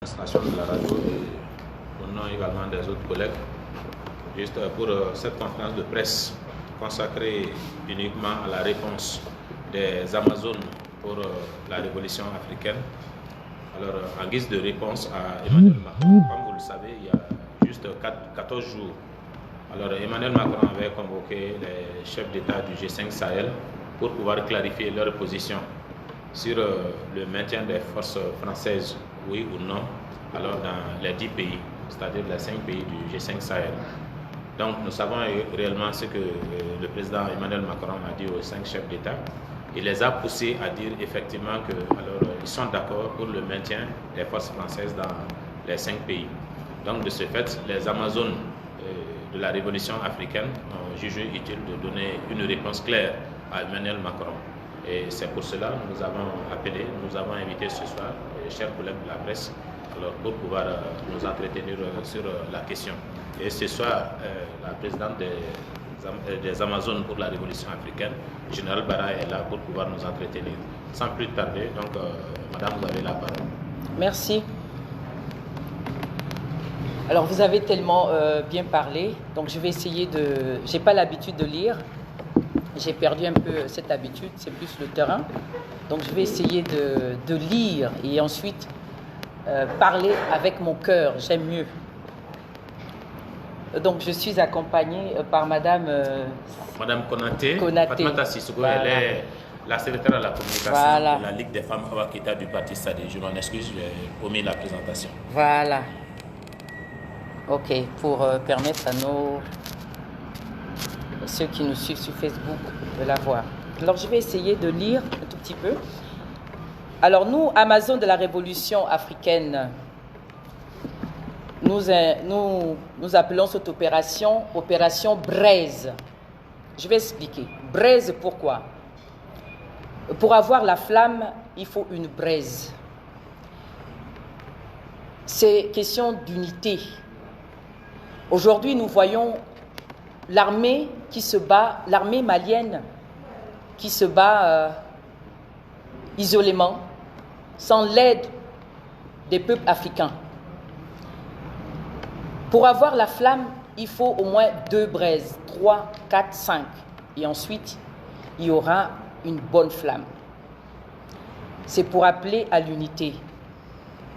l'administration de la radio et au nom également des autres collègues, juste pour cette conférence de presse consacrée uniquement à la réponse des Amazones pour la révolution africaine. Alors, en guise de réponse à Emmanuel Macron, comme vous le savez, il y a juste 14 jours, alors Emmanuel Macron avait convoqué les chefs d'État du G5 Sahel pour pouvoir clarifier leur position sur le maintien des forces françaises, oui ou non, alors dans les 10 pays, c'est-à-dire les 5 pays du G5 Sahel. Donc nous savons réellement ce que le président Emmanuel Macron a dit aux 5 chefs d'État. Il les a poussés à dire effectivement que alors, ils sont d'accord pour le maintien des forces françaises dans les 5 pays. Donc de ce fait, les Amazones de la révolution africaine ont jugé utile de donner une réponse claire à Emmanuel Macron. Et c'est pour cela que nous avons appelé, nous avons invité ce soir les chers collègues de la presse alors, pour pouvoir nous entretenir sur la question. Et ce soir, la présidente des Amazones pour la révolution africaine, Général Bara, est là pour pouvoir nous entretenir. Sans plus tarder, donc, madame, vous avez la parole. Merci. Alors, vous avez tellement bien parlé, donc je vais essayer de... Je n'ai pas l'habitude de lire. J'ai perdu un peu cette habitude, c'est plus le terrain. Donc je vais essayer de lire et ensuite parler avec mon cœur, j'aime mieux. Donc je suis accompagnée par Madame Konaté. Fatmata Sissoko, voilà. Elle est la secrétaire à la communication voilà. de la Ligue des femmes Awakita du Parti SADE. Je m'en excuse, j'ai omis la présentation. Voilà. Ok, pour permettre à ceux qui nous suivent sur Facebook de la voir. Alors, je vais essayer de lire un tout petit peu. Alors, nous, Amazon de la Révolution africaine, nous appelons cette opération Opération Braise. Je vais expliquer. Braise, pourquoi? Pour avoir la flamme, il faut une braise. C'est question d'unité. Aujourd'hui, nous voyons l'armée qui se bat, l'armée malienne qui se bat isolément, sans l'aide des peuples africains. Pour avoir la flamme, il faut au moins 2 braises, 3, 4, 5. Et ensuite, il y aura une bonne flamme. C'est pour appeler à l'unité.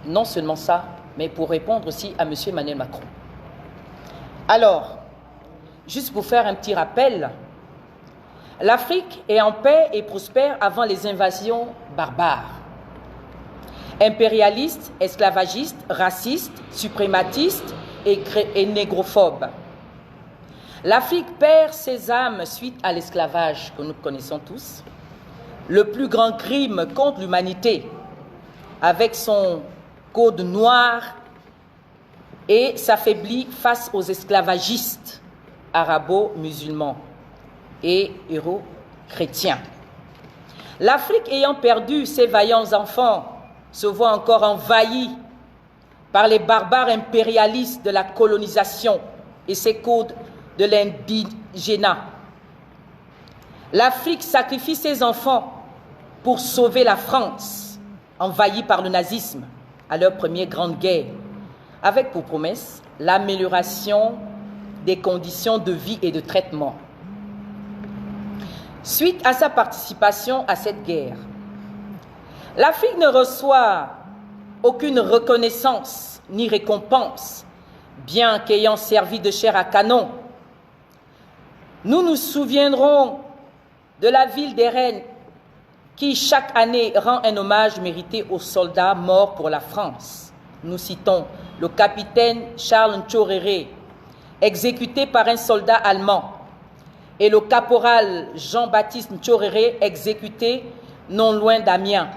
Non seulement ça, mais pour répondre aussi à M. Emmanuel Macron. Alors, juste pour faire un petit rappel, l'Afrique est en paix et prospère avant les invasions barbares. Impérialistes, esclavagistes, racistes, suprématistes et négrophobes. L'Afrique perd ses âmes suite à l'esclavage que nous connaissons tous, le plus grand crime contre l'humanité, avec son code noir, et s'affaiblit face aux esclavagistes arabo-musulmans et euro-chrétiens. L'Afrique ayant perdu ses vaillants enfants se voit encore envahie par les barbares impérialistes de la colonisation et ses codes de l'indigénat. L'Afrique sacrifie ses enfants pour sauver la France, envahie par le nazisme à leur première grande guerre, avec pour promesse l'amélioration des conditions de vie et de traitement. Suite à sa participation à cette guerre, l'Afrique ne reçoit aucune reconnaissance ni récompense, bien qu'ayant servi de chair à canon. Nous nous souviendrons de la ville des Reines qui chaque année rend un hommage mérité aux soldats morts pour la France. Nous citons le capitaine Charles Ntchoréré, exécuté par un soldat allemand, et le caporal Jean-Baptiste Ntchoréré, exécuté non loin d'Amiens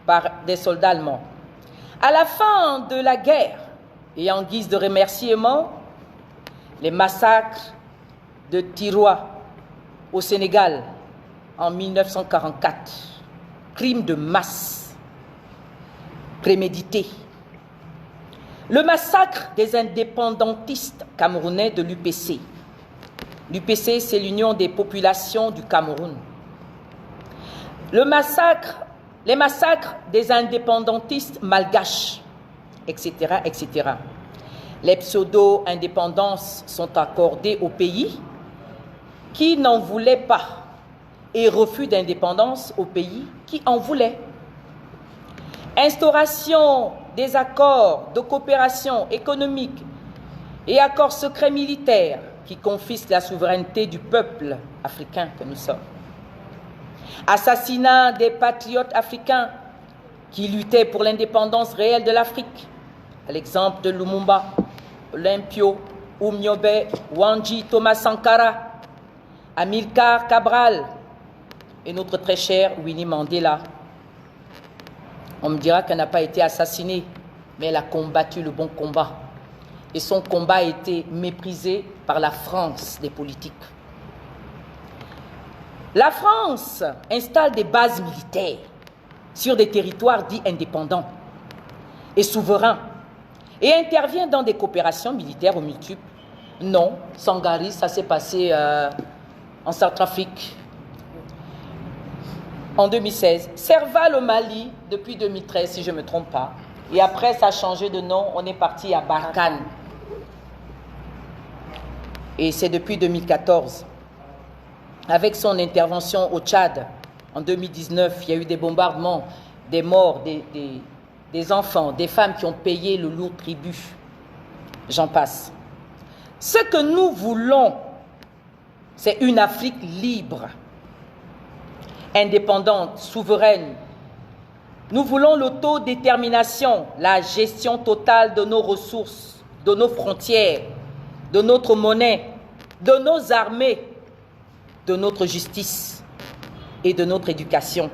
par des soldats allemands. À la fin de la guerre, et en guise de remerciement, les massacres de Tiroua au Sénégal en 1944, crimes de masse prémédités. Le massacre des indépendantistes camerounais de l'UPC. L'UPC, c'est l'Union des populations du Cameroun. Les massacres des indépendantistes malgaches etc., etc. Les pseudo-indépendances sont accordées aux pays qui n'en voulaient pas et refus d'indépendance aux pays qui en voulaient. Instauration des accords de coopération économique et accords secrets militaires qui confisquent la souveraineté du peuple africain que nous sommes. Assassinat des patriotes africains qui luttaient pour l'indépendance réelle de l'Afrique, à l'exemple de Lumumba, Olympio, Oumiobe, Wanji, Thomas Sankara, Amilcar Cabral et notre très cher Winnie Mandela. On me dira qu'elle n'a pas été assassinée, mais elle a combattu le bon combat. Et son combat a été méprisé par la France des politiques. La France installe des bases militaires sur des territoires dits indépendants et souverains et intervient dans des coopérations militaires aux multiples. Non, Sangaris, ça s'est passé en Centrafrique en 2016. Serval au Mali depuis 2013, si je ne me trompe pas. Et après, ça a changé de nom, on est parti à Barkhane. Et c'est depuis 2014. Avec son intervention au Tchad, en 2019, il y a eu des bombardements, des morts, des enfants, des femmes qui ont payé le lourd tribut. J'en passe. Ce que nous voulons, c'est une Afrique libre, indépendante, souveraine. Nous voulons l'autodétermination, la gestion totale de nos ressources, de nos frontières, de notre monnaie, de nos armées, de notre justice et de notre éducation.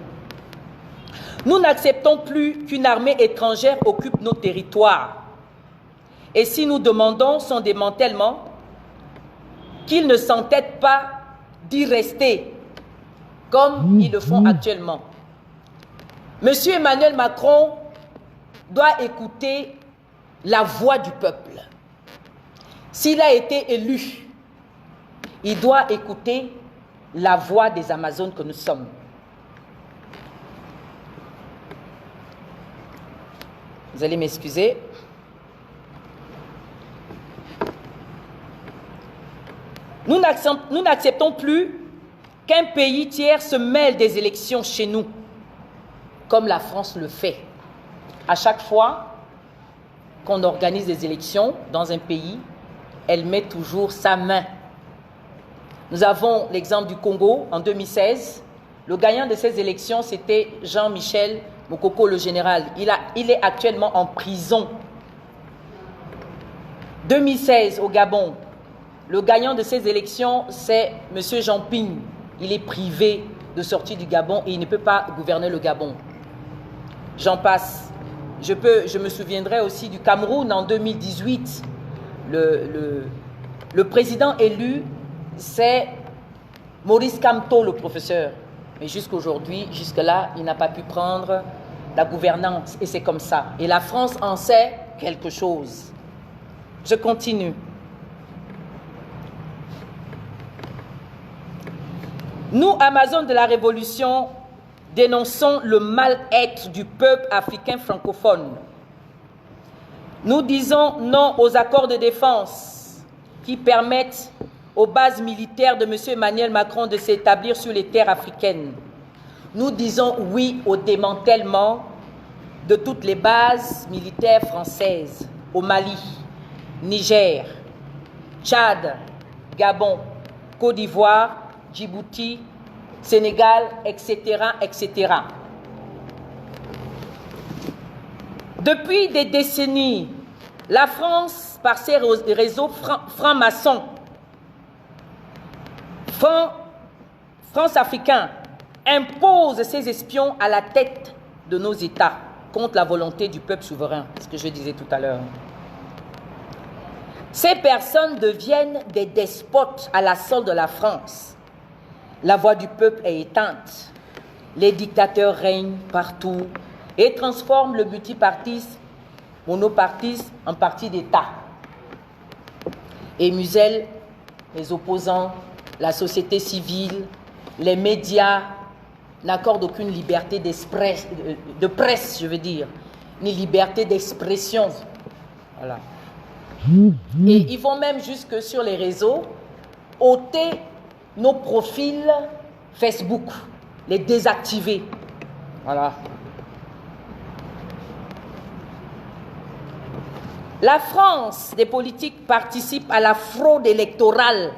Nous n'acceptons plus qu'une armée étrangère occupe nos territoires. Et si nous demandons son démantèlement, qu'ils ne s'entêtent pas d'y rester, comme ils le font actuellement. Monsieur Emmanuel Macron doit écouter la voix du peuple. S'il a été élu, il doit écouter la voix des Amazones que nous sommes. Vous allez m'excuser. Nous n'acceptons plus qu'un pays tiers se mêle des élections chez nous, comme la France le fait. À chaque fois qu'on organise des élections dans un pays, elle met toujours sa main. Nous avons l'exemple du Congo en 2016. Le gagnant de ces élections, c'était Jean-Michel Mokoko, le général. Il est actuellement en prison. 2016 au Gabon. Le gagnant de ces élections, c'est M. Jean Ping. Il est privé de sortie du Gabon et il ne peut pas gouverner le Gabon. J'en passe. Je me souviendrai aussi du Cameroun en 2018. Le président élu, c'est Maurice Kamto, le professeur. Mais jusqu'aujourd'hui, jusque-là, il n'a pas pu prendre la gouvernance. Et c'est comme ça. Et la France en sait quelque chose. Je continue. Nous, Amazones de la Révolution, dénonçons le mal-être du peuple africain francophone. Nous disons non aux accords de défense qui permettent aux bases militaires de M. Emmanuel Macron de s'établir sur les terres africaines. Nous disons oui au démantèlement de toutes les bases militaires françaises au Mali, Niger, Tchad, Gabon, Côte d'Ivoire, Djibouti, Sénégal, etc., etc. Depuis des décennies, la France, par ses réseaux francs-maçons, France africain, impose ses espions à la tête de nos États contre la volonté du peuple souverain, ce que je disais tout à l'heure. Ces personnes deviennent des despotes à la solde de la France. La voix du peuple est éteinte. Les dictateurs règnent partout et transforment le multipartisme, monopartisme en parti d'État. Et musellent les opposants, la société civile, les médias, n'accordent aucune liberté de presse, je veux dire. ni liberté d'expression. Voilà. Et ils vont même jusque sur les réseaux ôter nos profils Facebook, les désactiver. Voilà. La France des politiques participe à la fraude électorale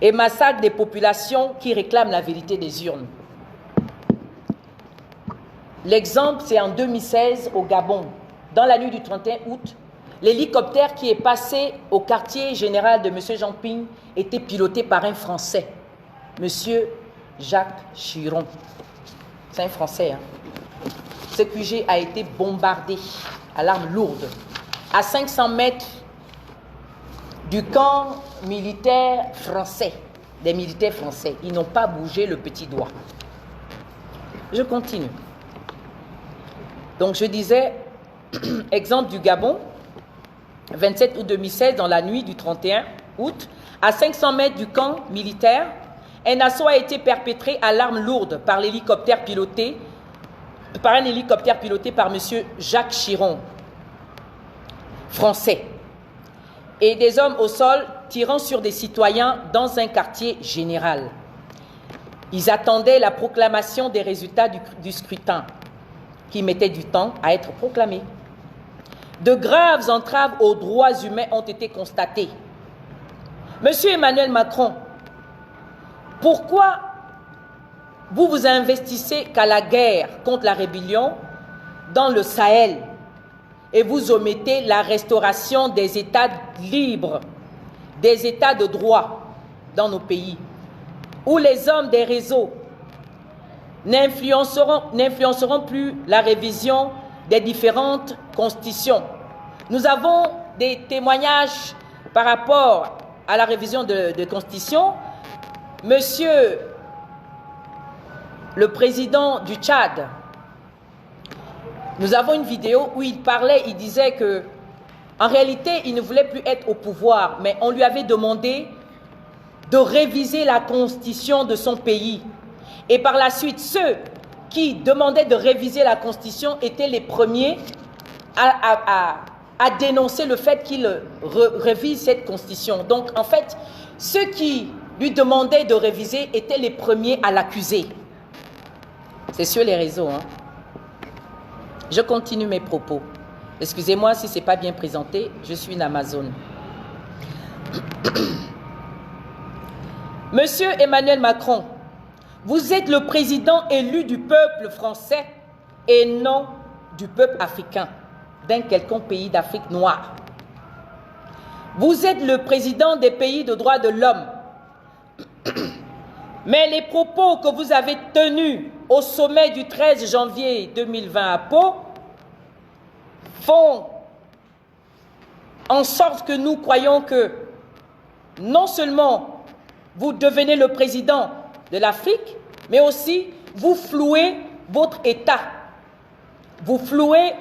et massacre des populations qui réclament la vérité des urnes. L'exemple, c'est en 2016 au Gabon. Dans la nuit du 31 août, l'hélicoptère qui est passé au quartier général de M. Jean Ping était piloté par un Français, M. Jacques Chiron. C'est un Français. Ce QG a été bombardé à l'arme lourde, à 500 mètres du camp militaire français, des militaires français. Ils n'ont pas bougé le petit doigt. Je continue. Donc je disais, exemple du Gabon, 27 août 2016, dans la nuit du 31 août, à 500 mètres du camp militaire, un assaut a été perpétré à l'arme lourde par un hélicoptère piloté par M. Jacques Chiron, français, et des hommes au sol tirant sur des citoyens dans un quartier général. Ils attendaient la proclamation des résultats du scrutin, qui mettait du temps à être proclamé. De graves entraves aux droits humains ont été constatées. Monsieur Emmanuel Macron, pourquoi vous vous investissez qu'à la guerre contre la rébellion dans le Sahel et vous omettez la restauration des États libres, des États de droit dans nos pays, où les hommes des réseaux n'influenceront plus la révision des différentes constitutions. Nous avons des témoignages par rapport à la révision de constitution. Monsieur le président du Tchad, nous avons une vidéo où il parlait, il disait que en réalité, il ne voulait plus être au pouvoir, mais on lui avait demandé de réviser la constitution de son pays. Et par la suite, ceux qui demandaient de réviser la constitution étaient les premiers à dénoncer le fait qu'il révise cette constitution. Donc, en fait, ceux qui lui demandaient de réviser étaient les premiers à l'accuser. C'est sur les réseaux. Je continue mes propos. Excusez-moi si ce n'est pas bien présenté, je suis une Amazone. Monsieur Emmanuel Macron, vous êtes le président élu du peuple français et non du peuple africain, d'un quelconque pays d'Afrique noire. Vous êtes le président des pays de droits de l'homme. Mais les propos que vous avez tenus au sommet du 13 janvier 2020 à Pau font en sorte que nous croyons que non seulement vous devenez le président de l'Afrique, mais aussi vous flouez votre État. Vous flouez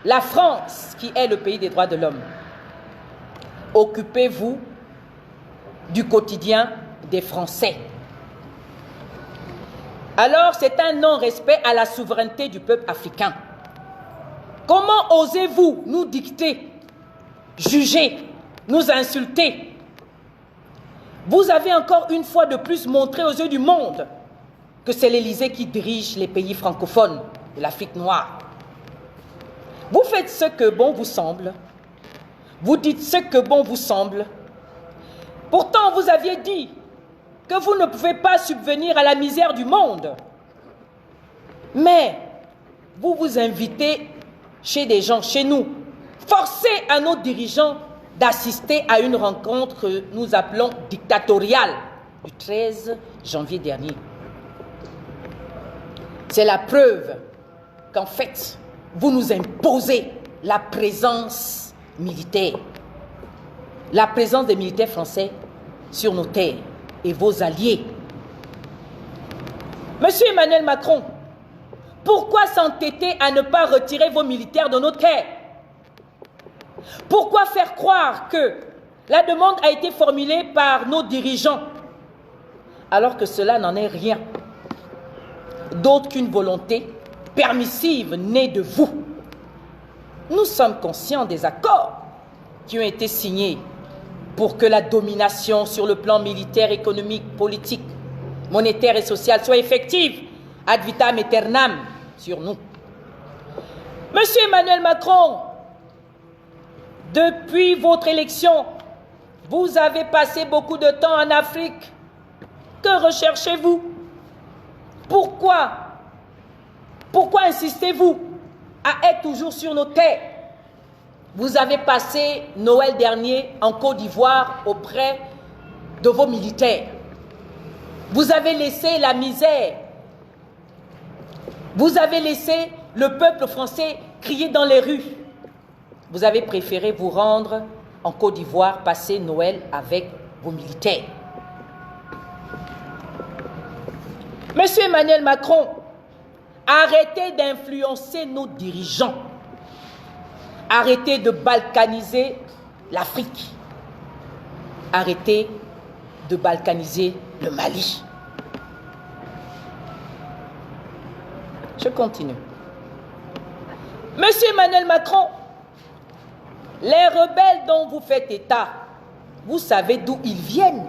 la France, qui est le pays des droits de l'homme. Occupez-vous du quotidien des Français. Alors, c'est un non-respect à la souveraineté du peuple africain. Comment osez-vous nous dicter, juger, nous insulter? Vous avez encore une fois de plus montré aux yeux du monde que c'est l'Élysée qui dirige les pays francophones de l'Afrique noire. Vous faites ce que bon vous semble. Vous dites ce que bon vous semble. Pourtant, vous aviez dit que vous ne pouvez pas subvenir à la misère du monde. Mais vous vous invitez chez des gens, chez nous. Forcez à nos dirigeants d'assister à une rencontre que nous appelons dictatoriale du 13 janvier dernier. C'est la preuve qu'en fait, vous nous imposez la présence militaire. La présence des militaires français sur nos terres et vos alliés. Monsieur Emmanuel Macron, pourquoi s'entêter à ne pas retirer vos militaires de nos terres? Pourquoi faire croire que la demande a été formulée par nos dirigeants alors que cela n'en est rien d'autre qu'une volonté permissive née de vous. Nous sommes conscients des accords qui ont été signés pour que la domination sur le plan militaire, économique, politique, monétaire et social soit effective, ad vitam aeternam, sur nous. Monsieur Emmanuel Macron, depuis votre élection, vous avez passé beaucoup de temps en Afrique. Que recherchez-vous? Pourquoi insistez-vous à être toujours sur nos terres? Vous avez passé Noël dernier en Côte d'Ivoire auprès de vos militaires. Vous avez laissé la misère. Vous avez laissé le peuple français crier dans les rues. Vous avez préféré vous rendre en Côte d'Ivoire, passer Noël avec vos militaires. Monsieur Emmanuel Macron, arrêtez d'influencer nos dirigeants. Arrêtez de balkaniser l'Afrique. Arrêtez de balkaniser le Mali. Je continue. Monsieur Emmanuel Macron, les rebelles dont vous faites état, vous savez d'où ils viennent,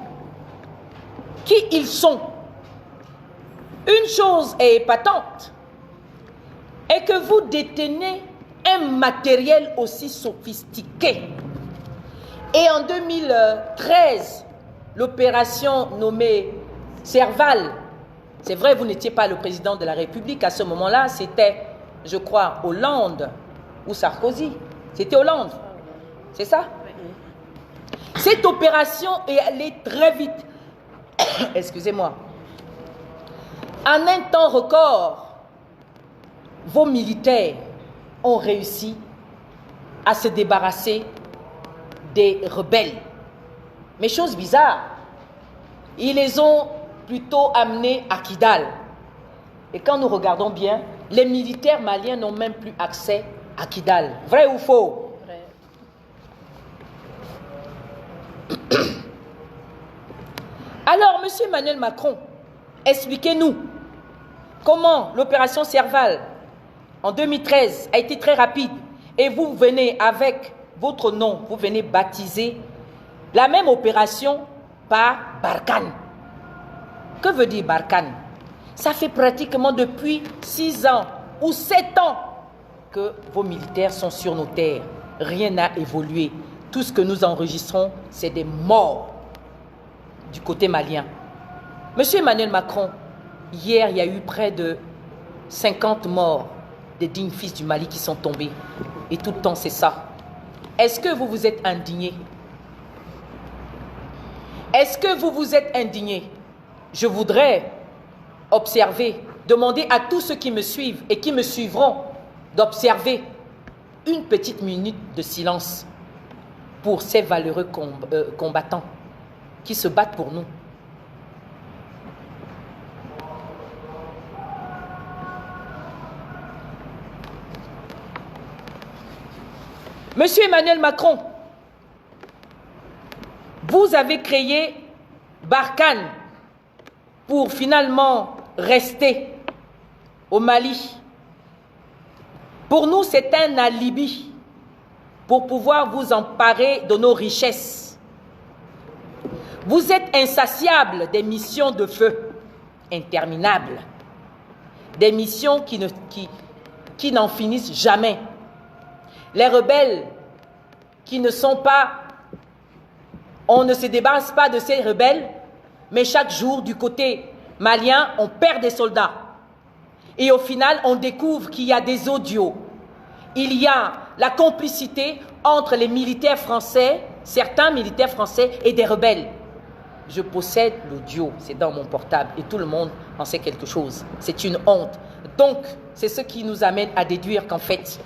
qui ils sont. Une chose est épatante, est que vous détenez un matériel aussi sophistiqué. Et en 2013, l'opération nommée Serval, c'est vrai, vous n'étiez pas le président de la République à ce moment-là, c'était, je crois, Hollande ou Sarkozy. C'était Hollande, c'est ça? Cette opération est allée très vite. Excusez-moi. En un temps record, vos militaires ont réussi à se débarrasser des rebelles. Mais chose bizarre, ils les ont plutôt amenés à Kidal. Et quand nous regardons bien, les militaires maliens n'ont même plus accès à Kidal. Vrai ou faux? Vrai. Alors, monsieur Emmanuel Macron, expliquez-nous comment l'opération Serval en 2013 a été très rapide et vous venez avec votre nom, vous venez baptiser la même opération par Barkhane. Que veut dire Barkhane? Ça fait pratiquement depuis 6 ans ou 7 ans que vos militaires sont sur nos terres. Rien n'a évolué. Tout ce que nous enregistrons, c'est des morts du côté malien. Monsieur Emmanuel Macron, hier, il y a eu près de 50 morts des dignes fils du Mali qui sont tombés. Et tout le temps, c'est ça. Est-ce que vous vous êtes indigné? Est-ce que vous vous êtes indigné? Je voudrais observer, demander à tous ceux qui me suivent et qui me suivront d'observer une petite minute de silence pour ces valeureux combattants qui se battent pour nous. Monsieur Emmanuel Macron, vous avez créé Barkhane pour finalement rester au Mali. Pour nous, c'est un alibi pour pouvoir vous emparer de nos richesses. Vous êtes insatiable des missions de feu interminables, des missions qui n'en finissent jamais. Les rebelles qui ne sont pas, on ne se débarrasse pas de ces rebelles, mais chaque jour du côté malien, on perd des soldats. Et au final, on découvre qu'il y a des audios. Il y a la complicité entre les militaires français, certains militaires français et des rebelles. Je possède l'audio, c'est dans mon portable et tout le monde en sait quelque chose. C'est une honte. Donc, c'est ce qui nous amène à déduire qu'en fait,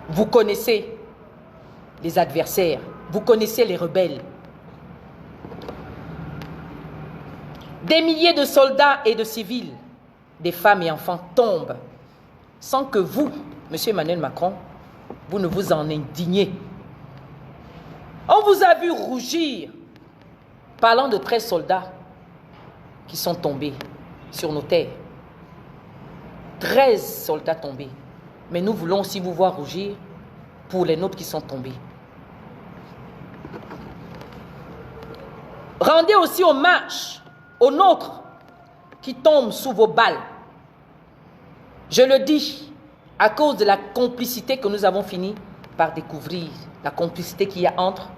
vous connaissez les adversaires, vous connaissez les rebelles. Des milliers de soldats et de civils, des femmes et enfants tombent sans que vous, monsieur Emmanuel Macron, vous ne vous en indignez. On vous a vu rougir parlant de 13 soldats qui sont tombés sur nos terres. 13 soldats tombés. Mais nous voulons aussi vous voir rougir pour les nôtres qui sont tombés. Rendez aussi hommage aux nôtres qui tombent sous vos balles. Je le dis à cause de la complicité que nous avons fini par découvrir, la complicité qu'il y a entre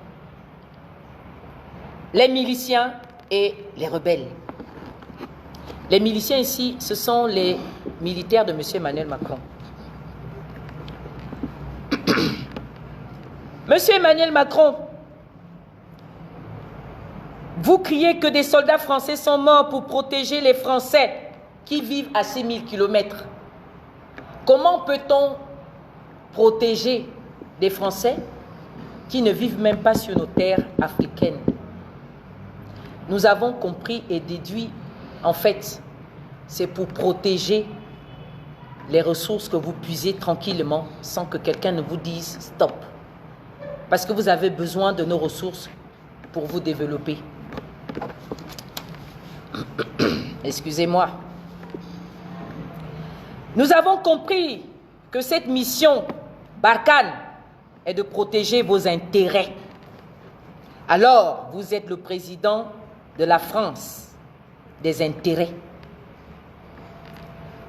les miliciens et les rebelles. Les miliciens ici, ce sont les militaires de M. Emmanuel Macron. Monsieur Emmanuel Macron, vous criez que des soldats français sont morts pour protéger les Français qui vivent à 6000 km. Comment peut-on protéger des Français qui ne vivent même pas sur nos terres africaines? Nous avons compris et déduit, en fait, c'est pour protéger les ressources que vous puisez tranquillement sans que quelqu'un ne vous dise stop. Parce que vous avez besoin de nos ressources pour vous développer. Excusez-moi. Nous avons compris que cette mission Barkhane est de protéger vos intérêts. Alors, vous êtes le président de la France des intérêts.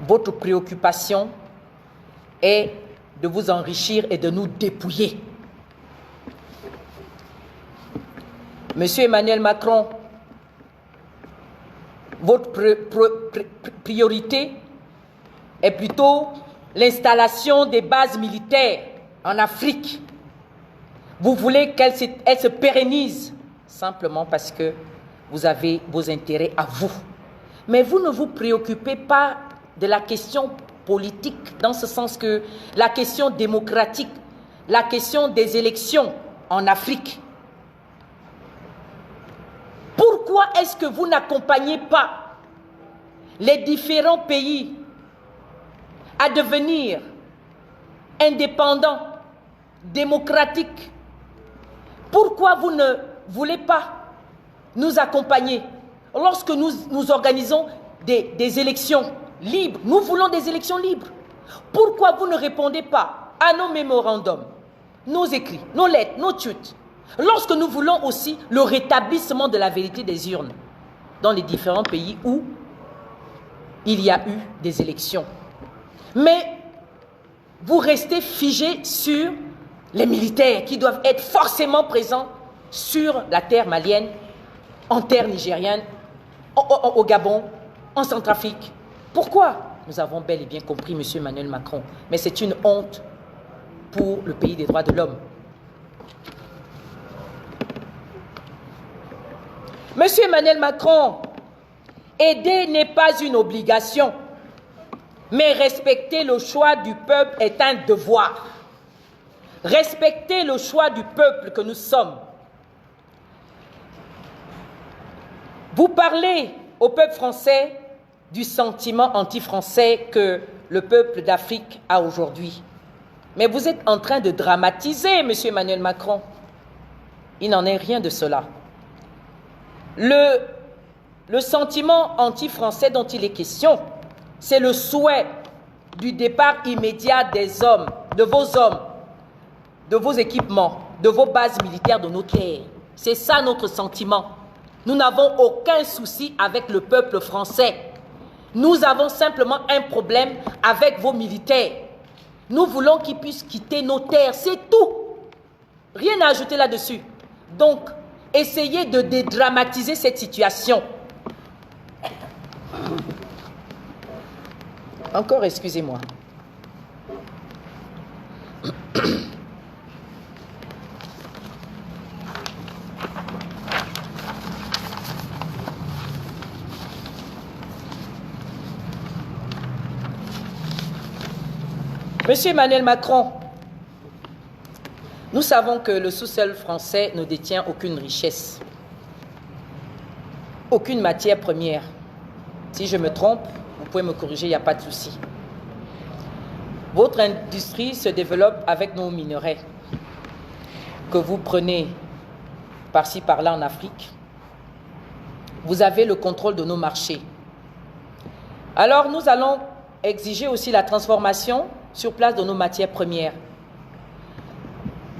Votre préoccupation est de vous enrichir et de nous dépouiller. Monsieur Emmanuel Macron, votre priorité est plutôt l'installation des bases militaires en Afrique. Vous voulez qu'elles se pérennisent simplement parce que vous avez vos intérêts à vous. Mais vous ne vous préoccupez pas de la question politique, dans ce sens que la question démocratique, la question des élections en Afrique. Pourquoi est-ce que vous n'accompagnez pas les différents pays à devenir indépendants, démocratiques? Pourquoi vous ne voulez pas nous accompagner lorsque nous organisons des élections libres? Nous voulons des élections libres. Pourquoi vous ne répondez pas à nos mémorandums, nos écrits, nos lettres, nos tweets, lorsque nous voulons aussi le rétablissement de la vérité des urnes dans les différents pays où il y a eu des élections? Mais vous restez figés sur les militaires qui doivent être forcément présents sur la terre malienne, en terre nigérienne, au Gabon, en Centrafrique. Pourquoi? Nous avons bel et bien compris, M. Emmanuel Macron, mais c'est une honte pour le pays des droits de l'homme. Monsieur Emmanuel Macron, aider n'est pas une obligation, mais respecter le choix du peuple est un devoir. Respecter le choix du peuple que nous sommes. Vous parlez au peuple français du sentiment anti-français que le peuple d'Afrique a aujourd'hui. Mais vous êtes en train de dramatiser, M. Emmanuel Macron. Il n'en est rien de cela. Le sentiment anti-français dont il est question, c'est le souhait du départ immédiat des hommes, de vos équipements, de vos bases militaires, de nos terres. C'est ça notre sentiment. Nous n'avons aucun souci avec le peuple français. Nous avons simplement un problème avec vos militaires. Nous voulons qu'ils puissent quitter nos terres, c'est tout. Rien à ajouter là-dessus. Donc, essayez de dédramatiser cette situation. Encore, excusez-moi. Monsieur Emmanuel Macron, nous savons que le sous-sol français ne détient aucune richesse, aucune matière première. Si je me trompe, vous pouvez me corriger, il n'y a pas de souci. Votre industrie se développe avec nos minerais que vous prenez par-ci, par-là en Afrique. Vous avez le contrôle de nos marchés. Alors nous allons exiger aussi la transformation sur place de nos matières premières.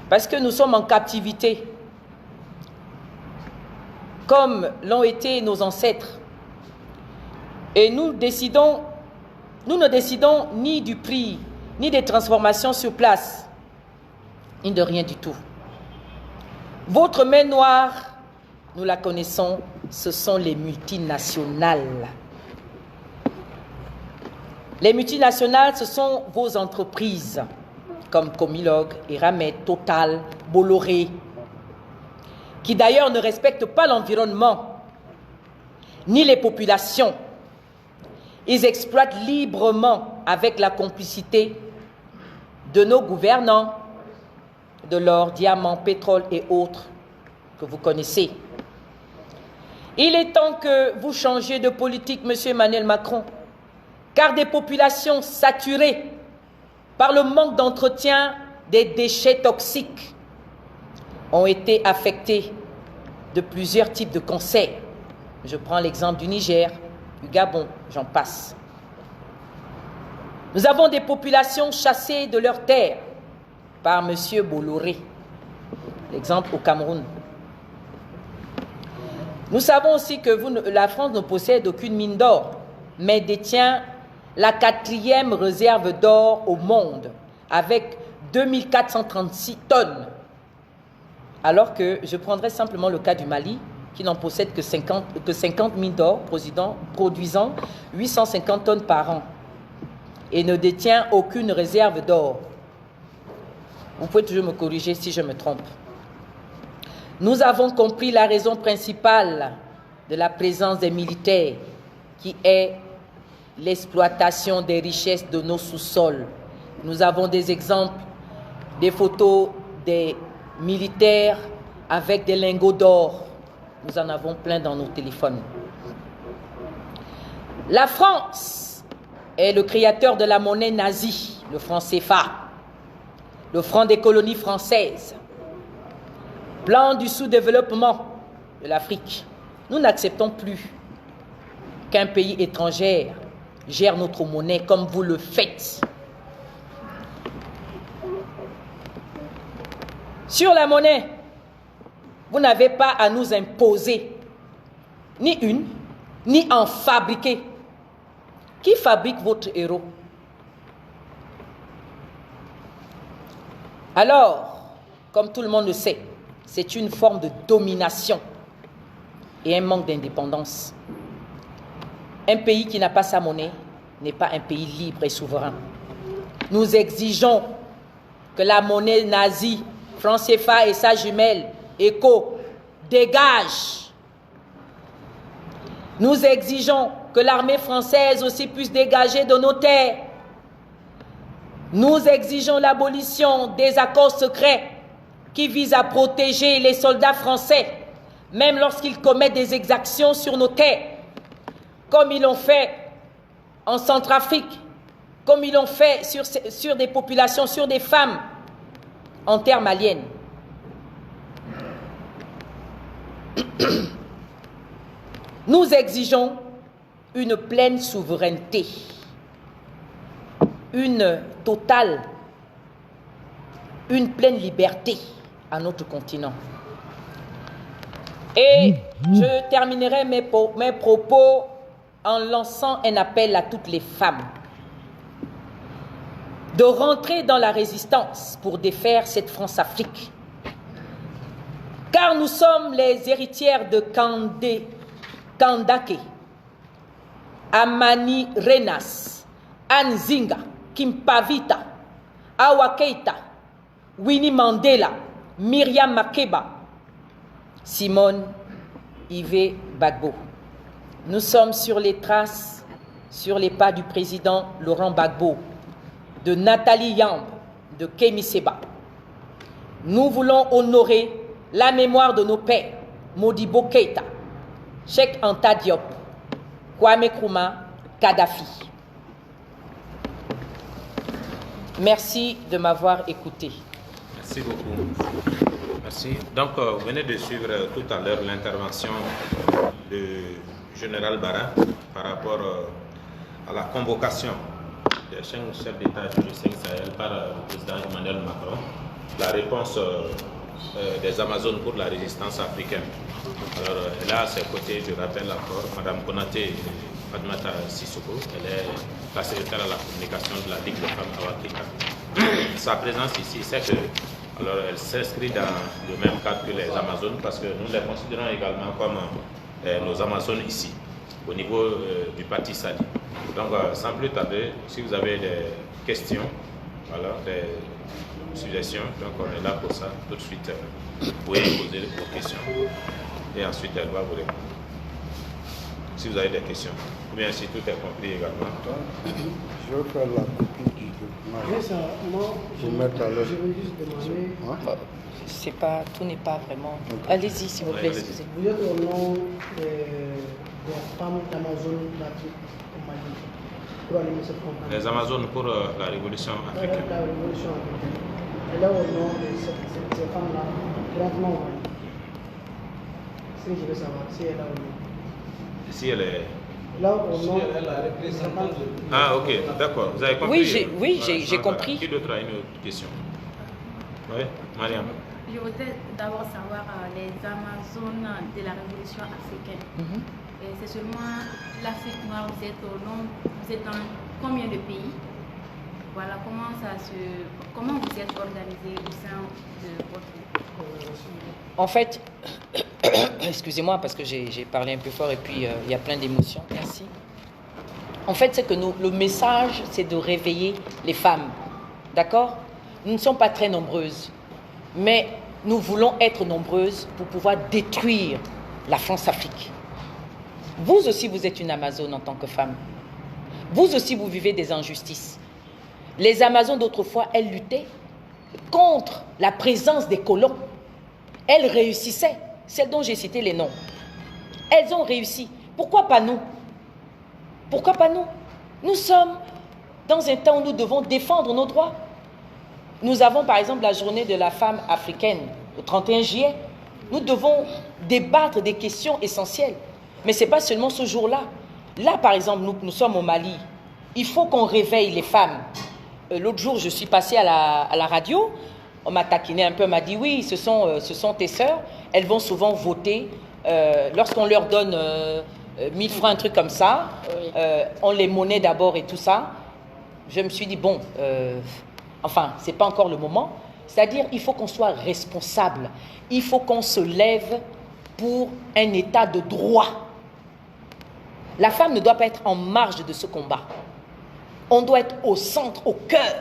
Parce que nous sommes en captivité, comme l'ont été nos ancêtres. Et nous ne décidons ni du prix, ni des transformations sur place, ni de rien du tout. Votre main noire, nous la connaissons, ce sont les multinationales. Les multinationales, ce sont vos entreprises, comme Comilog, Eramet, Total, Bolloré, qui d'ailleurs ne respectent pas l'environnement, ni les populations. Ils exploitent librement avec la complicité de nos gouvernants, de l'or, diamants, pétrole et autres que vous connaissez. Il est temps que vous changiez de politique, M. Emmanuel Macron, car des populations saturées par le manque d'entretien des déchets toxiques ont été affectées de plusieurs types de cancers. Je prends l'exemple du Niger, du Gabon, j'en passe. Nous avons des populations chassées de leurs terres par M. Bolloré, l'exemple au Cameroun. Nous savons aussi que la France ne possède aucune mine d'or, mais détient la 4e réserve d'or au monde, avec 2436 tonnes. Alors que je prendrai simplement le cas du Mali, qui n'en possède que 50 mines d'or, produisant 850 tonnes par an, et ne détient aucune réserve d'or. Vous pouvez toujours me corriger si je me trompe. Nous avons compris la raison principale de la présence des militaires, qui est l'exploitation des richesses de nos sous-sols. Nous avons des exemples, des photos des militaires avec des lingots d'or. Nous en avons plein dans nos téléphones. La France est le créateur de la monnaie nazie, le franc CFA, le franc des colonies françaises, plan du sous-développement de l'Afrique. Nous n'acceptons plus qu'un pays étranger gère notre monnaie comme vous le faites. Sur la monnaie, vous n'avez pas à nous imposer ni une, ni en fabriquer. Qui fabrique votre euro? Alors, comme tout le monde le sait, c'est une forme de domination et un manque d'indépendance. Un pays qui n'a pas sa monnaie n'est pas un pays libre et souverain. Nous exigeons que la monnaie nazie, franc CFA et sa jumelle, ECO, dégage. Nous exigeons que l'armée française aussi puisse dégager de nos terres. Nous exigeons l'abolition des accords secrets qui visent à protéger les soldats français, même lorsqu'ils commettent des exactions sur nos terres, comme ils l'ont fait en Centrafrique, comme ils l'ont fait sur des populations, sur des femmes en terre malienne. Nous exigeons une pleine souveraineté, une pleine liberté à notre continent. Et je terminerai mes propos en lançant un appel à toutes les femmes de rentrer dans la résistance pour défaire cette France-Afrique. Car nous sommes les héritières de Kandake, Amani Renas, Anzinga, Kimpavita, Awa Keita, Winnie Mandela, Myriam Makeba, Simone Ive Gbagbo. Nous sommes sur les traces, sur les pas du président Laurent Gbagbo, de Nathalie Yamb, de Kémi Séba. Nous voulons honorer la mémoire de nos pères, Modibo Keïta, Cheikh Anta Diop, Kwame Nkrumah, Kadhafi. Merci de m'avoir écouté. Merci beaucoup. Merci. Donc, vous venez de suivre tout à l'heure l'intervention du général Bara par rapport à la convocation les 5 chefs d'État du G5 Sahel par le président Emmanuel Macron, la réponse des Amazones pour la résistance africaine. Alors là, à ses côtés, je rappelle encore, Mme Konaté Fatoumata Sissoko, elle est la secrétaire à la communication de la Ligue des femmes africaines. Sa présence ici, c'est que alors, elle s'inscrit dans le même cadre que les Amazones parce que nous les considérons également comme nos Amazones ici, au niveau du parti Sali. Donc, sans plus tarder, si vous avez des questions, voilà, des suggestions, donc on est là pour ça. Tout de suite, vous pouvez poser vos questions et ensuite elle va vous répondre. Si vous avez des questions, ou bien si tout est compris également. Je veux faire la copie du document. Oui, ça, moi, je veux juste demander. C'est pas, tout n'est pas vraiment. Allez-y, s'il vous plaît, excusez. Vous êtes au nom des femmes d'Amazon d'Afrique au Mali pour animer cette campagne. Les Amazones pour la révolution africaine. La révolution africaine. Elle est au nom de ces femmes-là, grandement au Mali. Si je veux savoir, si elle est au nom. Si elle est. Là, au nom Si elle est la représentante de... Ah, ok, d'accord. Vous avez compris? Oui, j'ai compris. Qui d'autre a une autre question? Oui, Mariam. Je voudrais d'abord savoir les Amazones de la révolution africaine. Et c'est seulement l'Afrique noire, vous êtes dans combien de pays? Voilà, comment vous êtes organisé au sein de votre... En fait, excusez-moi parce que j'ai parlé un peu fort et puis il y a plein d'émotions. Merci. En fait, c'est que le message, c'est de réveiller les femmes. D'accord? Nous ne sommes pas très nombreuses, mais nous voulons être nombreuses pour pouvoir détruire la France-Afrique. Vous aussi, vous êtes une Amazone en tant que femme. Vous aussi, vous vivez des injustices. Les Amazones d'autrefois, elles luttaient contre la présence des colons. Elles réussissaient, celles dont j'ai cité les noms. Elles ont réussi. Pourquoi pas nous? Pourquoi pas nous? Nous sommes dans un temps où nous devons défendre nos droits. Nous avons par exemple la journée de la femme africaine, le 31 juillet. Nous devons débattre des questions essentielles. Mais ce n'est pas seulement ce jour-là. Là, par exemple, nous sommes au Mali. Il faut qu'on réveille les femmes. L'autre jour, je suis passée à la radio. On m'a taquiné un peu, on m'a dit oui, ce sont tes sœurs. Elles vont souvent voter. Lorsqu'on leur donne 1000 francs, un truc comme ça, on les monnaie d'abord et tout ça. Je me suis dit, bon, enfin, ce n'est pas encore le moment. C'est-à-dire, il faut qu'on soit responsable. Il faut qu'on se lève pour un état de droit. La femme ne doit pas être en marge de ce combat. On doit être au centre, au cœur.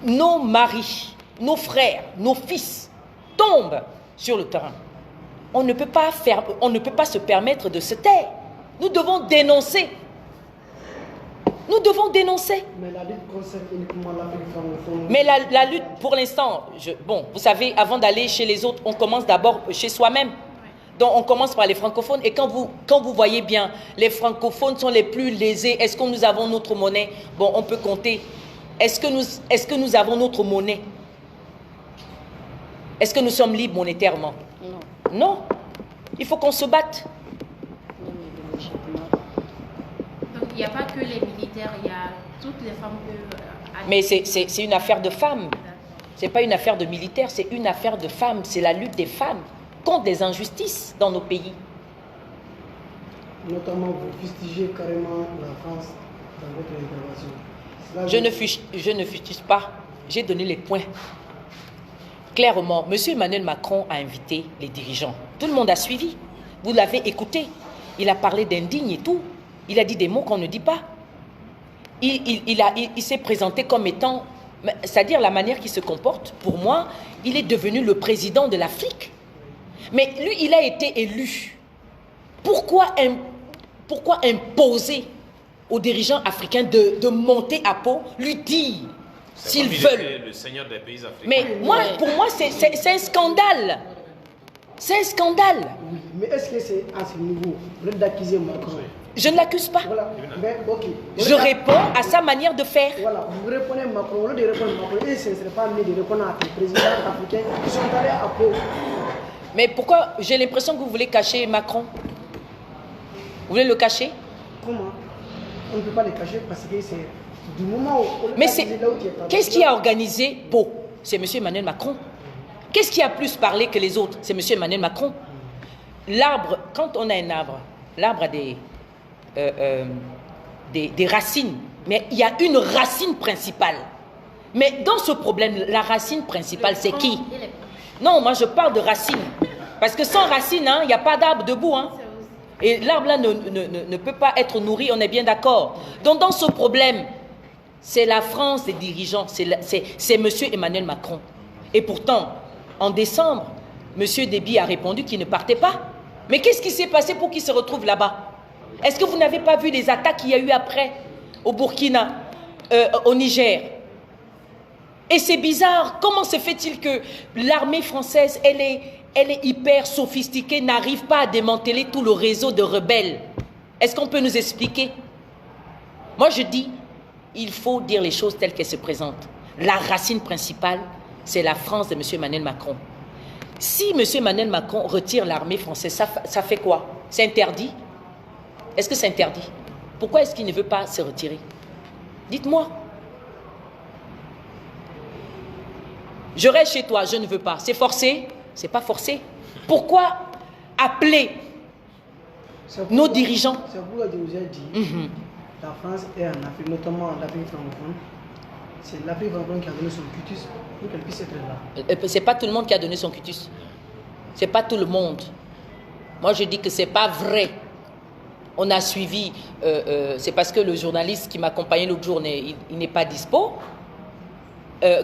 Nos maris, nos frères, nos fils tombent sur le terrain. On ne peut pas se permettre de se taire. Nous devons dénoncer. Nous devons dénoncer. Mais la lutte concerne uniquement l'Afrique francophone. Mais la lutte, pour l'instant, bon, vous savez, avant d'aller chez les autres, on commence d'abord chez soi-même. Donc, on commence par les francophones. Et quand vous voyez bien, les francophones sont les plus lésés. Est-ce que nous avons notre monnaie? Bon, on peut compter. Est-ce que nous avons notre monnaie? Est-ce que nous sommes libres monétairement? Non. Non. Il faut qu'on se batte. Donc, il n'y a pas que les militaires, il y a toutes les femmes que... Mais c'est une affaire de femmes. Ce n'est pas une affaire de militaires, c'est une affaire de femmes. C'est la lutte des femmes contre les injustices dans nos pays. Notamment, vous fustigez carrément la France dans votre intervention. Je ne fustige pas. J'ai donné les points. Clairement, M. Emmanuel Macron a invité les dirigeants. Tout le monde a suivi. Vous l'avez écouté. Il a parlé d'indigne et tout. Il a dit des mots qu'on ne dit pas. Il s'est présenté comme étant... C'est-à-dire la manière qu'il se comporte. Pour moi, il est devenu le président de l'Afrique. Mais lui, il a été élu. Pourquoi imposer aux dirigeants africains de monter à Pau, lui dire s'ils veulent. Le seigneur des pays africains. Mais pour moi, c'est un scandale. C'est un scandale. Oui, mais est-ce que c'est à ce niveau d'accuser Macron? Je ne l'accuse pas. Voilà. Mais, okay. Je réponds à sa manière de faire. Voilà, vous répondez Macron, au lieu de répondre Macron, et ce ne serait pas mieux de répondre à les présidents africains qui sont allés à Pau. Mais pourquoi j'ai l'impression que vous voulez cacher Macron? Vous voulez le cacher? Comment? On ne peut pas le cacher parce que c'est Du moment où... Mais qu'est-ce qui a organisé Pau? C'est M. Emmanuel Macron. Qu'est-ce qui a plus parlé que les autres? C'est M. Emmanuel Macron. L'arbre, quand on a un arbre, l'arbre a des racines. Mais il y a une racine principale. Mais dans ce problème, la racine principale, c'est qui? Non, moi je parle de racine. Parce que sans racine, il n'y a pas d'arbre debout. Et l'arbre là ne peut pas être nourri, on est bien d'accord. Donc dans ce problème, c'est la France des dirigeants, c'est M. Emmanuel Macron. Et pourtant, en décembre, M. Déby a répondu qu'il ne partait pas. Mais qu'est-ce qui s'est passé pour qu'il se retrouve là-bas? Est-ce que vous n'avez pas vu les attaques qu'il y a eu après au Burkina, au Niger? Et c'est bizarre, comment se fait-il que l'armée française, elle est hyper sophistiquée, n'arrive pas à démanteler tout le réseau de rebelles? Est-ce qu'on peut nous expliquer? Moi je dis, il faut dire les choses telles qu'elles se présentent. La racine principale, c'est la France de M. Emmanuel Macron. Si M. Emmanuel Macron retire l'armée française, ça fait quoi? C'est interdit? Est-ce que c'est interdit? Pourquoi est-ce qu'il ne veut pas se retirer? Dites-moi. Je reste chez toi, je ne veux pas. C'est forcé? C'est pas forcé. Pourquoi appeler nos dirigeants? C'est pourquoi je vous ai dit, la France est en Afrique, notamment en Afrique francophone. C'est l'Afrique francophone qui a donné son cutus pour qu'elle puisse être là. C'est pas tout le monde qui a donné son cutus. C'est pas tout le monde. Moi je dis que c'est pas vrai. On a suivi, c'est parce que le journaliste qui m'accompagnait l'autre jour, il n'est pas dispo.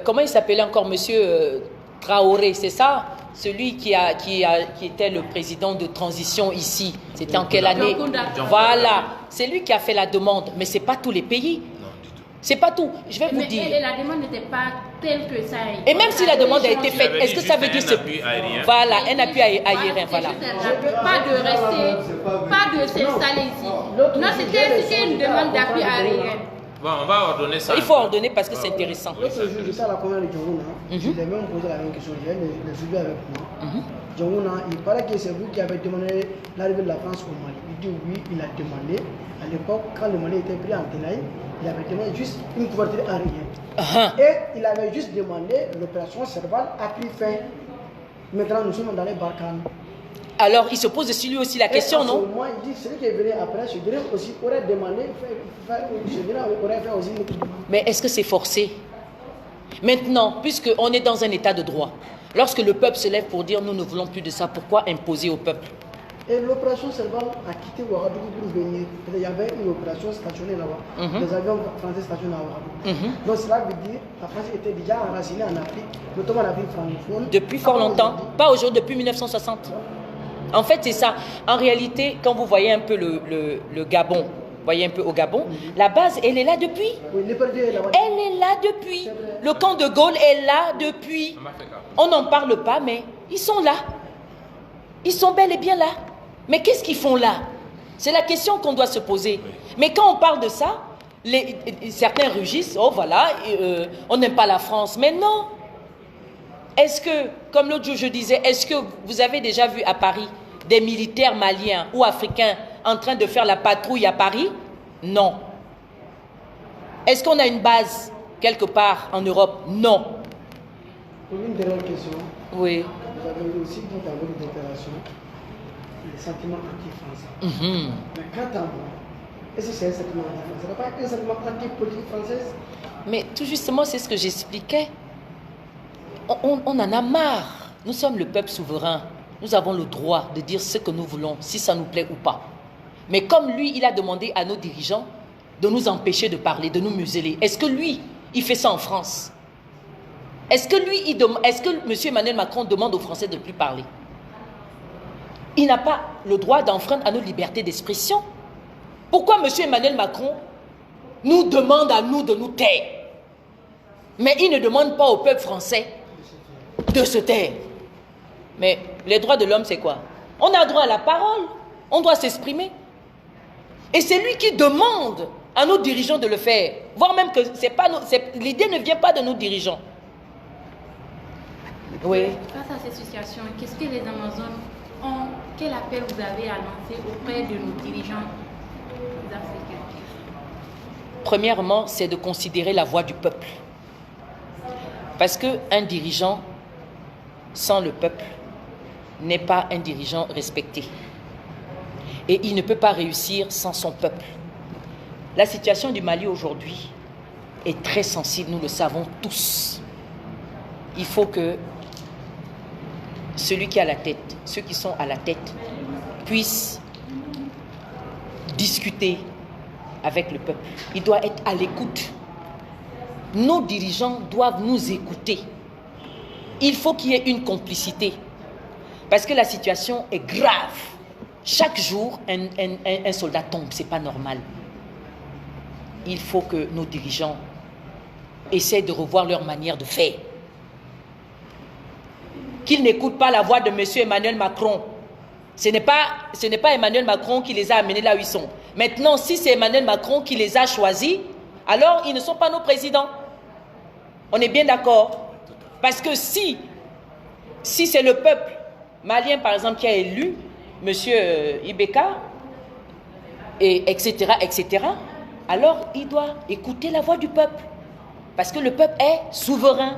Comment il s'appelait encore, monsieur Traoré, c'est ça? Celui qui était le président de transition ici. C'était en quelle année? Voilà, c'est lui qui a fait la demande, mais c'est pas tous les pays. C'est pas tout. Je vais vous dire. Et la demande n'était pas telle que ça. Et même si la demande a été faite, est-ce que ça veut dire c'est voilà un appui aérien, voilà. Pas de rester, pas de s'installer ici. Non, c'était une demande d'appui aérien. Bon, on va ordonner ça. Il faut ordonner parce que c'est intéressant. L'autre jour, j'étais à la conférence de Djongouna. Je l'ai même posé la même question. J'ai les suivi avec moi. Djongouna, il paraît que c'est vous qui avez demandé l'arrivée de la France au Mali. Il dit oui, il a demandé. À l'époque, quand le Mali était pris en tenaille, il avait demandé juste une couverture aérienne. Et il avait juste demandé, l'opération Serval a pris fin. Maintenant, nous sommes dans les Balkans. Alors, il se pose aussi lui aussi la question, non? Moi, il dit celui qui est venu après, je dirais aussi, aurait demandé, aurait fait aussi. Mais est-ce que c'est forcé? Maintenant, puisqu'on est dans un état de droit, lorsque le peuple se lève pour dire nous ne voulons plus de ça, pourquoi imposer au peuple? Et l'opération Serval a quitté Ouagadougou pour venir. Il y avait une opération stationnée là-bas. Les avions français stationnés à Ouagadougou. Donc cela veut dire que la France était déjà enracinée en Afrique, notamment en Afrique francophone. Depuis fort longtemps, pas aujourd'hui, depuis 1960. En fait, c'est ça. En réalité, quand vous voyez un peu le Gabon, voyez un peu au Gabon, la base, elle est là depuis. Oui, elle est là depuis. Le camp de Gaulle est là depuis. On n'en parle pas, mais ils sont là. Ils sont bel et bien là. Mais qu'est-ce qu'ils font là? C'est la question qu'on doit se poser. Mais quand on parle de ça, certains rugissent, oh voilà, on n'aime pas la France. Mais non. Est-ce que, comme l'autre jour je disais, est-ce que vous avez déjà vu à Paris des militaires maliens ou africains en train de faire la patrouille à Paris? Non. Est-ce qu'on a une base quelque part en Europe? Non. Pour une dernière question. Oui. Vous avez aussi dit dans votre déclaration les sentiments anti-français. Mais quand on voit, est-ce que c'est un sentiment anti-français? Ce n'est pas un sentiment anti-politique française? Mais tout justement, c'est ce que j'expliquais. On en a marre. Nous sommes le peuple souverain. Nous avons le droit de dire ce que nous voulons, si ça nous plaît ou pas. Mais comme lui, il a demandé à nos dirigeants de nous empêcher de parler, de nous museler. Est-ce que lui, il fait ça en France? Est-ce que lui, est-ce que M. Emmanuel Macron demande aux Français de ne plus parler? Il n'a pas le droit d'enfreindre à nos libertés d'expression. Pourquoi M. Emmanuel Macron nous demande à nous de nous taire? Mais il ne demande pas au peuple français de se taire. Mais les droits de l'homme, c'est quoi? On a droit à la parole. On doit s'exprimer. Et c'est lui qui demande à nos dirigeants de le faire. Voire même que l'idée ne vient pas de nos dirigeants. Oui. Face à cette situation, qu'est-ce que les Amazones ont, quel appel vous avez à lancer auprès de nos dirigeants africains? premièrement, c'est de considérer la voix du peuple. Parce qu'un dirigeant sans le peuple n'est pas un dirigeant respecté. Et il ne peut pas réussir sans son peuple. La situation du Mali aujourd'hui est très sensible, nous le savons tous. Il faut que celui qui a la tête, ceux qui sont à la tête, puissent discuter avec le peuple. Il doit être à l'écoute. Nos dirigeants doivent nous écouter. Il faut qu'il y ait une complicité. Parce que la situation est grave. Chaque jour, un soldat tombe, ce n'est pas normal. Il faut que nos dirigeants essaient de revoir leur manière de faire. Qu'ils n'écoutent pas la voix de M. Emmanuel Macron. Ce n'est pas Emmanuel Macron qui les a amenés là où ils sont. Maintenant, si c'est Emmanuel Macron qui les a choisis, alors ils ne sont pas nos présidents. On est bien d'accord? Parce que si c'est le peuple malien, par exemple, qui a élu M. Ibeka, etc., alors il doit écouter la voix du peuple. Parce que le peuple est souverain.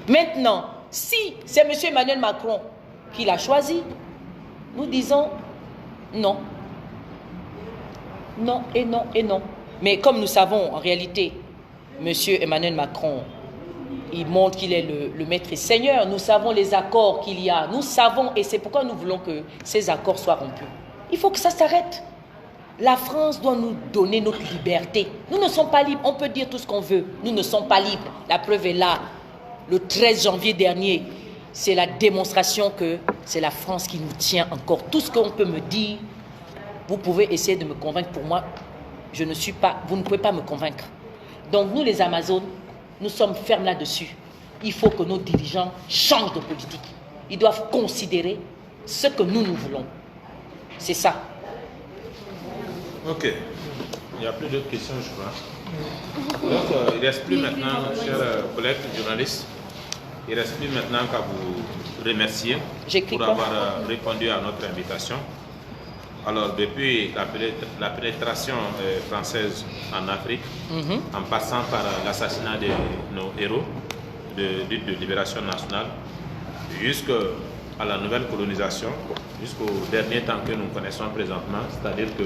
Maintenant, si c'est M. Emmanuel Macron qui l'a choisi, nous disons non. Non et non et non. Mais comme nous savons, en réalité, M. Emmanuel Macron, il montre qu'il est le maître et seigneur. Nous savons les accords qu'il y a. Nous savons, et c'est pourquoi nous voulons que ces accords soient rompus. Il faut que ça s'arrête. La France doit nous donner notre liberté. Nous ne sommes pas libres. On peut dire tout ce qu'on veut. Nous ne sommes pas libres. La preuve est là. Le 13 janvier dernier, c'est la démonstration que c'est la France qui nous tient encore. Tout ce qu'on peut me dire, vous pouvez essayer de me convaincre. Pour moi, je ne suis pas, vous ne pouvez pas me convaincre. Donc nous, les Amazones, nous sommes fermes là-dessus. Il faut que nos dirigeants changent de politique. Ils doivent considérer ce que nous voulons. C'est ça. Ok. Il n'y a plus d'autres questions, je crois. Donc, il ne reste plus maintenant, chers collègues journalistes, il ne reste plus maintenant qu'à vous remercier pour avoir répondu à notre invitation. Alors, depuis la pénétration française en Afrique, en passant par l'assassinat de nos héros de lutte de libération nationale, jusqu'à la nouvelle colonisation, jusqu'au dernier temps que nous connaissons présentement, c'est-à-dire que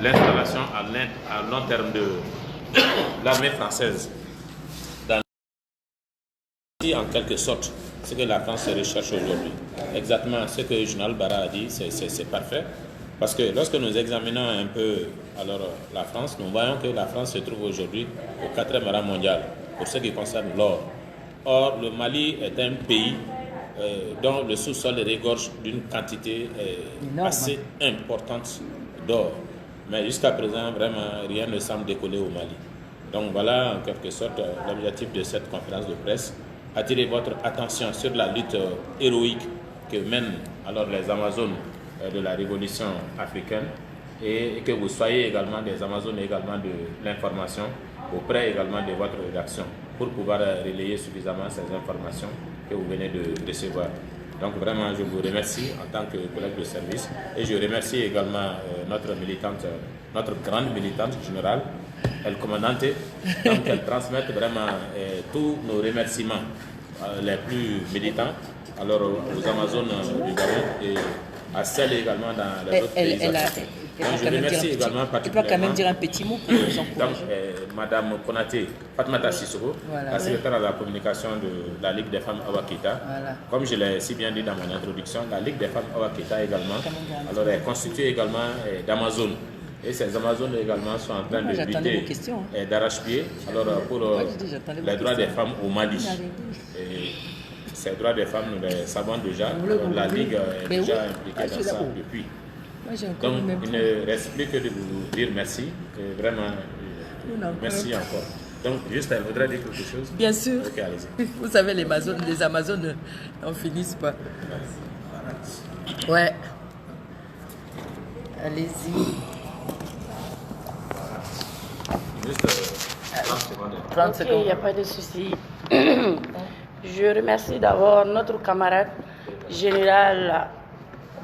l'installation à long terme de l'armée française dans en quelque sorte ce que la France recherche aujourd'hui. Exactement ce que Junal Bara a dit, c'est parfait. Parce que lorsque nous examinons un peu alors, la France, nous voyons que la France se trouve aujourd'hui au 4e rang mondial pour ce qui concerne l'or. Or, le Mali est un pays dont le sous-sol regorge d'une quantité assez importante d'or. Mais jusqu'à présent, vraiment, rien ne semble décoller au Mali. Donc voilà, en quelque sorte, l'objectif de cette conférence de presse, attirer votre attention sur la lutte héroïque que mènent alors les Amazones de la révolution africaine et que vous soyez également des Amazones également de l'information auprès également de votre rédaction pour pouvoir relayer suffisamment ces informations que vous venez de recevoir. Donc vraiment, je vous remercie en tant que collègue de service et je remercie également notre militante, notre grande militante générale, El Commandante, donc elle transmette vraiment tous nos remerciements les plus militants alors aux Amazones du Gabon et à celles également dans les autres pays africains. Donc je remercie également particulièrement. Tu peux quand même dire un petit mot pour nous encourager. Madame Konaté, Fatmata Sissoko, la secrétaire de la communication de la Ligue des femmes Awakita. Voilà. Comme je l'ai si bien dit dans mon introduction, la Ligue des femmes Awakita également, alors elle est constituée également d'Amazones. Et ces Amazones également sont en train de lutter d'arrache-pied pour les droits des femmes au Mali. Et ces droits des femmes, nous les savons déjà. La Ligue est déjà impliquée dans ça depuis. Donc, il ne reste plus que de vous dire merci. Et vraiment, merci encore. Donc, juste, elle voudrait dire quelque chose? Bien sûr. Ok, allez-y. Vous savez, les Amazones n'en finissent pas. Ouais. Allez-y. Juste 30 secondes. Il n'y a pas de souci. Je remercie d'abord notre camarade général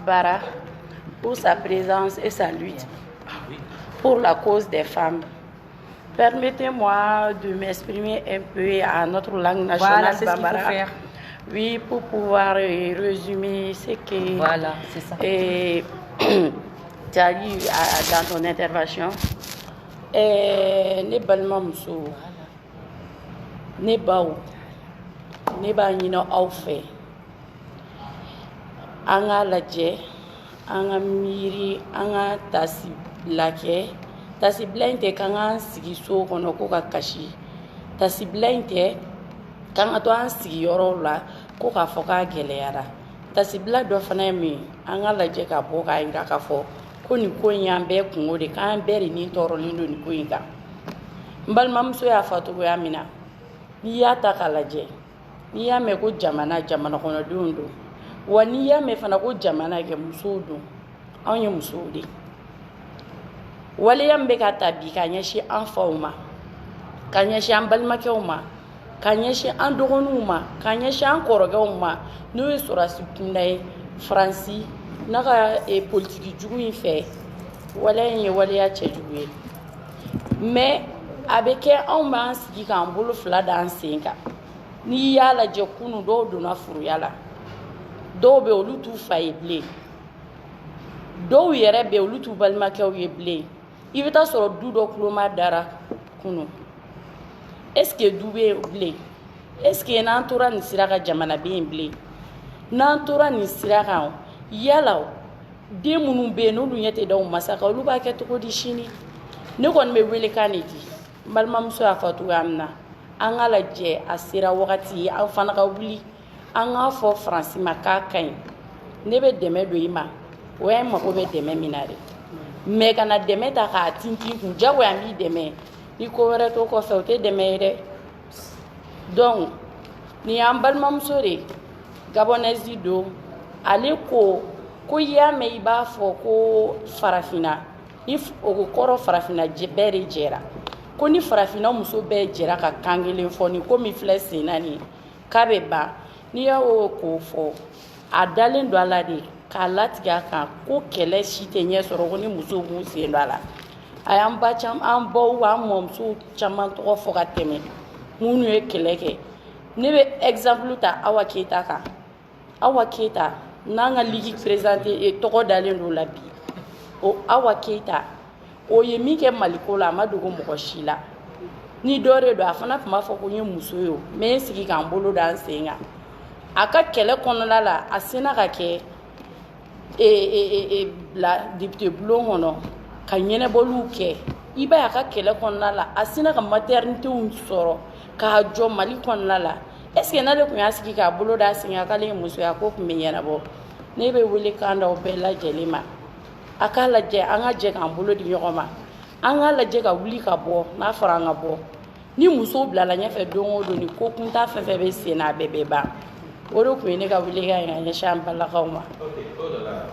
Bara pour sa présence et sa lutte. pour la cause des femmes. Permettez-moi de m'exprimer un peu à notre langue nationale, voilà, c'est Bambara. Ce qu'il faut faire. Oui, pour pouvoir résumer ce que voilà, c'est ça. Tu as dit dans ton intervention. Ne balima muso, ne baw, ne b'a ɲini aw fɛ an k'a lajɛ, an ka miiri, an ka tasibila kɛ. Tasibila in tɛ k'an k'an sigi so kɔnɔ ko ka kasi. Tasibila in tɛ k'an ka to an sigiyɔrɔw la ko k'a fɔ k'a gɛlɛyara. Tasibila dɔ fana ye min ye, an ka lajɛ ka bɔ k'a yira k'a fɔ ko nin ko in y'an bɛɛ kungo de, k'an bɛɛ de nin tɔɔrɔlen don nin ko in kan. N balimamuso y'a fɔ cogoya min na, n'i y'a ta k'a lajɛ, n'i y'a mɛn ko jamana kɔnɔdenw don, wa n'i y'a mɛn fana ko jamana kɛ musow don, anw ye musow de. Waleya min bɛ ka ta bi ka ɲɛsin an faw ma, ka ɲɛsin an balimakɛw ma, ka ɲɛsin an dɔgɔninw ma, ka ɲɛsin an kɔrɔkɛw ma, n'o ye sɔrɔdasi kunda ye Faransi n'a ka politiki jugu in fɛ. Waleya in ye waleya cɛjugu ye, mais a bɛ kɛ anw b'an sigi k'an bolo fila da an sen kan. N'i y'a lajɛ kunun dɔw donna furuya la, dɔw bɛ olu t'u fa ye bilen, dɔw yɛrɛ bɛ olu t'u balimakɛw ye bilen. I bɛ taa sɔrɔ du dɔ kuloma dara kunun, est-ce que du bɛ yen bilen? Est-ce que n'an tora nin sira kan jamana bɛ yen bilen? N'an tora nin sira kan, yala den minnu bɛ yen n'olu ɲɛ tɛ da u masa kan, olu b'a kɛ cogo di sini? Ne kɔni bɛ welekan de di, n balimamuso y'a fɔ cogoya min na, an k'a lajɛ a sera wagati ye an fana ka wuli an k'a fɔ Faransi ma k'a ka ɲi. Ne bɛ dɛmɛ don i ma, o y'a mago bɛ dɛmɛ min na de, mais ka na dɛmɛ ta k'a tintin kun, jagoya an b'i dɛmɛ, ni ko wɛrɛ t'o kɔfɛ o tɛ dɛmɛ ye dɛ. Donc nin y'an balimamuso de, Gabonnaise don, ale ko i y'a mɛn i b'a fɔ ko farafinna, o kɔrɔ farafinna bɛɛ de jɛra, ko ni farafinna muso bɛɛ jɛra ka kan kelen fɔ nin ko min filɛ sen na nin k'a bɛ ban. N'i y'o k'o fɔ, a dalen don a la de k'a latigɛ a kan ko kɛlɛ si tɛ ɲɛ sɔrɔ ko ni musow b'u sen don a la. A y'an ba caman, an baw, an mɔmuso caman tɔgɔ fɔ ka tɛmɛ minnu ye kɛlɛ kɛ. Ne bɛ exemple ta Awa Keyita kan. Awa Keyita n'an ka ligue présidente tɔgɔ dalen don la bi, o Awa Keyita o ye min kɛ Maliko la a ma dogo mɔgɔ si la. Ni dɔ de don a fana tun b'a fɔ ko n ye muso ye o, mais n sigi k'an bolo da an sen kan. A ka kɛlɛ kɔnɔna la a sena ka kɛ bila député bulon kɔnɔ ka ɲɛnɛbɔliw kɛ. I b'a ye a ka kɛlɛ kɔnɔna la a sena ka maternitéw sɔrɔ k'a jɔ Mali kɔnɔna la. Est-ce que n'ale tun y'a sigi k'a bolo da a sen kan k'ale ye muso ye a ko tun bɛ ɲɛnabɔ? Ne bɛ welekan d'aw bɛɛ lajɛlen ma, a k'a lajɛ an ka jɛ k'an bolo di ɲɔgɔn ma, an k'a lajɛ ka wuli ka bɔ n'a fɔra an ka bɔ. Ni musow bilala ɲɛfɛ don o don ni ko kunta fɛn fɛn bɛ sen na a bɛɛ bɛ ban. O de tun ye ne ka welekan ye ka ɲɛsin an balakaw ma. Ok, au-delà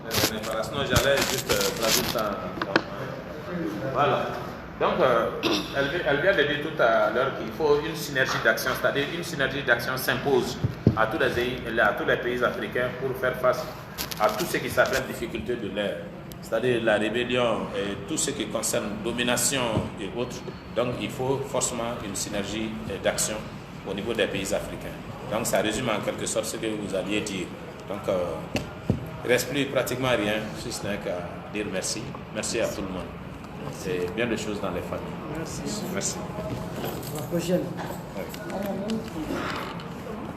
de la sinon j'allais juste traduire ça. Voilà. Donc, elle vient de dire tout à l'heure qu'il faut une synergie d'action, c'est-à-dire une synergie d'action s'impose à tous les pays africains pour faire face à tout ce qui s'appelle difficulté de l'ère, c'est-à-dire la rébellion et tout ce qui concerne domination et autres. Donc, il faut forcément une synergie d'action au niveau des pays africains. Donc, ça résume en quelque sorte ce que vous alliez dire. Donc, il ne reste plus pratiquement rien, si ce n'est qu'à dire merci. Merci à tout le monde. C'est bien de choses dans les familles. Merci. Merci. La prochaine. Oui.